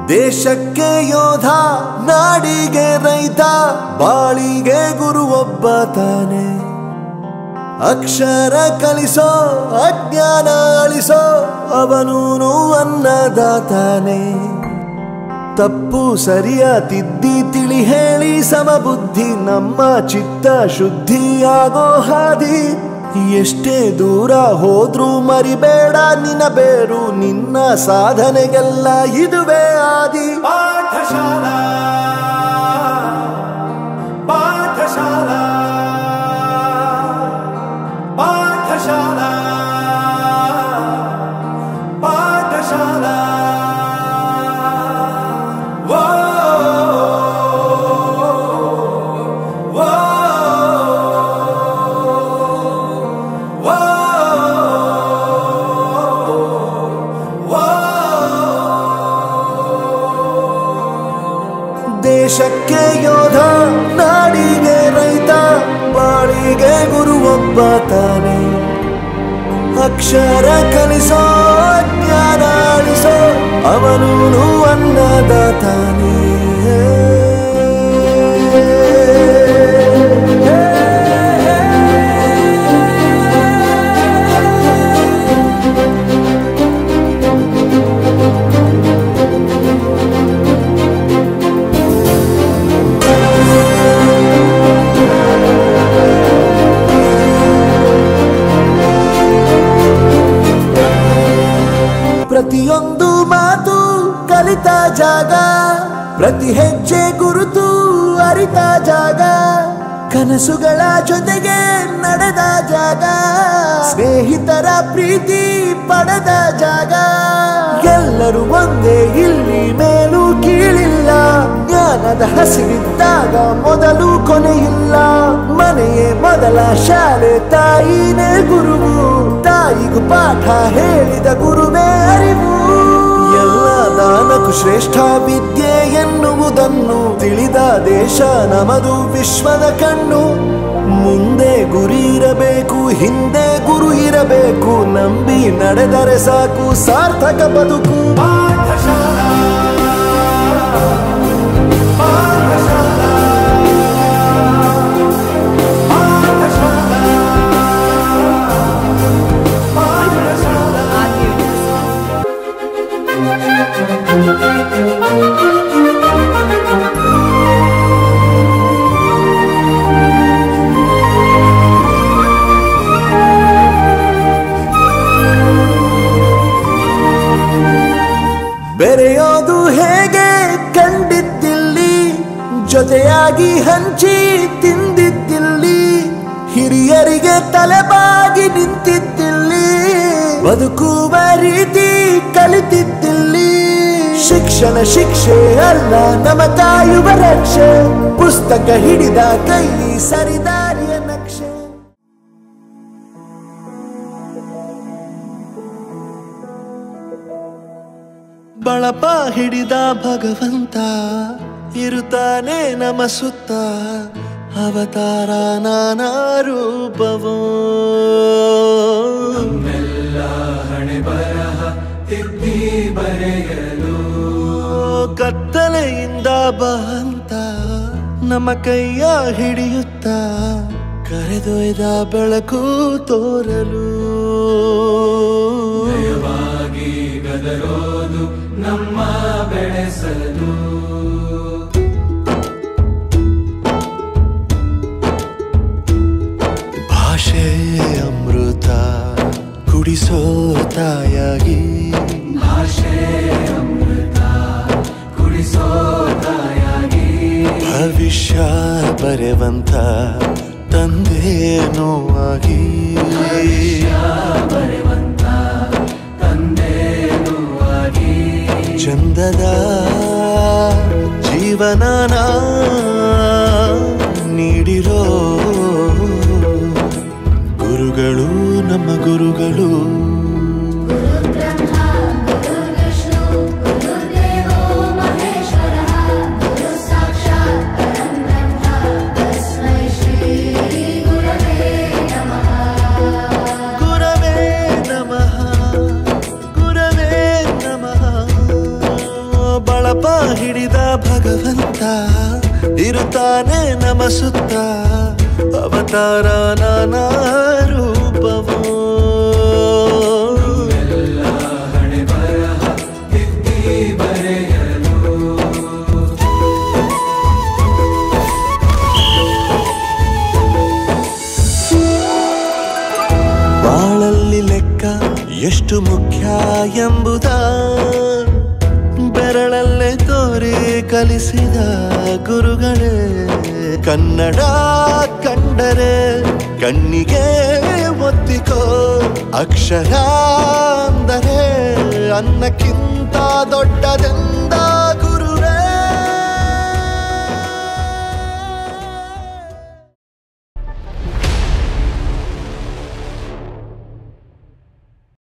ದೇಶಕ್ಕೆ ಯೋಧ ನಾಡಿಗೆ ರೈತ ಬಾಳಿಗೆ ಗುರು ಒಬ್ಬ ತಾನೆ ಅಕ್ಷರ ಕಲಿಸೋ ಅಜ್ಞಾನ ಅಳಿಸೋ ಅವನೂನು ಅನ್ನದಾತಾನೆ ತಪ್ಪು ಸರಿಯ ತಿದ್ದಿ ತಿಳಿ ಹೇಳಿ ಸಮಬುದ್ಧಿ ನಮ್ಮ ಚಿತ್ತ ಶುದ್ಧಿಯಾಗೋ ಹಾದಿ ಎಷ್ಟೇ ದೂರ ಹೋದ್ರೂ ಮರಿಬೇಡ ನಿನ್ನ ಬೇರು ನಿನ್ನ ಸಾಧನೆಗೆಲ್ಲ ಇದುವೇ ಆದಿ ಪಾಠಶಾಲಾ ಪಾಠಶಾಲಾ ಪಾಠಶಾಲಾ ಪಾಠಶಾಲಾ ದೇಶಕ್ಕೆ ಯೋಧ ನಾಡಿಗೆ ರೈತ ಬಾಳಿಗೆ ಗುರು ಒಬ್ಬ ತಾನೆ ಅಕ್ಷರ ಕಲಿಸೋ ಜ್ಞಾನ ಅಳಿಸೋ ಅವನೂನು ಅನ್ನದಾತಾನೆ ಪ್ರತಿಯೊಂದು ಮಾತು ಕಲಿತ ಜಾಗ ಪ್ರತಿ ಹೆಜ್ಜೆ ಗುರುತು ಅರಿತ ಜಾಗ ಕನಸುಗಳ ಜೊತೆಗೆ ನಡೆದ ಜಾಗ ಸ್ನೇಹಿತರ ಪ್ರೀತಿ ಪಡೆದ ಜಾಗ ಎಲ್ಲರೂ ಒಂದೇ ಇಲ್ಲಿ ಮೇಲೂ ಕೀಳಿಲ್ಲ ಜ್ಞಾನದ ಹಸಿವಿದ್ದಾಗ ಮೊದಲು ಕೊನೆಯಿಲ್ಲ ಮನೆಯೇ ಮೊದಲ ಶಾಲೆ ತಾಯಿನೇ ಗುರುವು ತಾಯಿಗೂ ಪಾಠ ಹೇಳಿದ ಗುರುವೇ ಅರಿವು ಎಲ್ಲ ದಾನಕ್ಕೂ ಶ್ರೇಷ್ಠ ವಿದ್ಯೆ ಎನ್ನುವುದನ್ನು ತಿಳಿದ ದೇಶ ನಮದು ವಿಶ್ವದ ಕಣ್ಣು ಮುಂದೆ ಗುರಿ ಇರಬೇಕು ಹಿಂದೆ ಗುರು ಇರಬೇಕು ನಂಬಿ ನಡೆದರೆ ಸಾಕು ಸಾರ್ಥಕ ಬದುಕು ಪಾಠಶಾಲಾ ಪಾಠಶಾಲಾ ಬೆರೆಯೋದು ಹೇಗೆ ಕಂಡಿದ್ದಿಲ್ಲಿ ಜೊತೆಯಾಗಿ ಹಂಚಿ ತಿಂದಿದ್ದಿಲ್ಲಿ ಹಿರಿಯರಿಗೆ ತಲೆಬಾಗಿ ನಿಂತಿದ್ದಿಲ್ಲಿ ಬದುಕುವ ರೀತಿ ಕಲಿತಿದ್ದಿಲ್ಲಿ ಶಿಕ್ಷಣ ಶಿಕ್ಷೆ ಅಲ್ಲ ನಮ ಕಾಯುವ ರಕ್ಷೆ ಪುಸ್ತಕ ಹಿಡಿದ ಕೈ ಸರಿದಾರಿಯ ನಕ್ಷೆ ಬಳಪ ಹಿಡಿದ ಭಗವಂತ ಇರುತ್ತಾನೆ ನಮ ಸುತ್ತ ಅವತಾರ ನಾನಾ ರೂಪವೋ ಹಣೆ ಬರಹ ತಿದ್ದಿ ಬರೆಯಲು ಕತ್ತಲೆಯಿಂದ ಬಂತ ನಮ್ಮ ಕೈಯ ಹಿಡಿಯುತ್ತ ಕರೆದೊಯ್ದ ಬೆಳಕು ತೋರಲು ದಯವಾಗಿ ಗದರೋದು ನಮ್ಮ ಬೆಳೆಸಲು ಭಾಷೆ ಅಮೃತ ಕುಡಿಸೋ ತಾಯಾಗಿ ಭಾಷೆ ಅಮೃತ ಕುಡಿಸೋ ತಾಯಾಗಿ ಭವಿಷ್ಯ ಬರೆವಂತ ತಂದೇನೋ ಆಗಿ ಬರೆವಂತ ತಂದೇನೂ ಆಗಿ ಚಂದದ ಜೀವನನ ನೀಡಿರೋ ಗುರುಗಳು ನಮ್ಮ ಗುರುಗಳು ಬಳಪ ಇರುತ್ತಾನೆ ನಮ ಸುತ್ತ ಅವತಾರ ನಾನಾ ರೂಪವೋ. ಎಲ್ಲ ಹಣೆ ಬರಹ ತಿದ್ದಿ ಬರೆಯಲು ಬಾಳಲ್ಲಿ ಲೆಕ್ಕ ಎಷ್ಟು ಮುಖ್ಯ ಎಂಬುದ ಬೆರಳಲ್ಲೇ ತೋರಿ ಕಲಿಸಿದ ಗುರುಗಳೇ. ಕನ್ನಡ ಕಂಡರೆ ಕಣ್ಣಿಗೆ ಒತ್ತಿಕೋ, ಅಕ್ಷರ ಅಂದರೆ ಅನ್ನಕ್ಕಿಂತ ದೊಡ್ಡದೆಂದು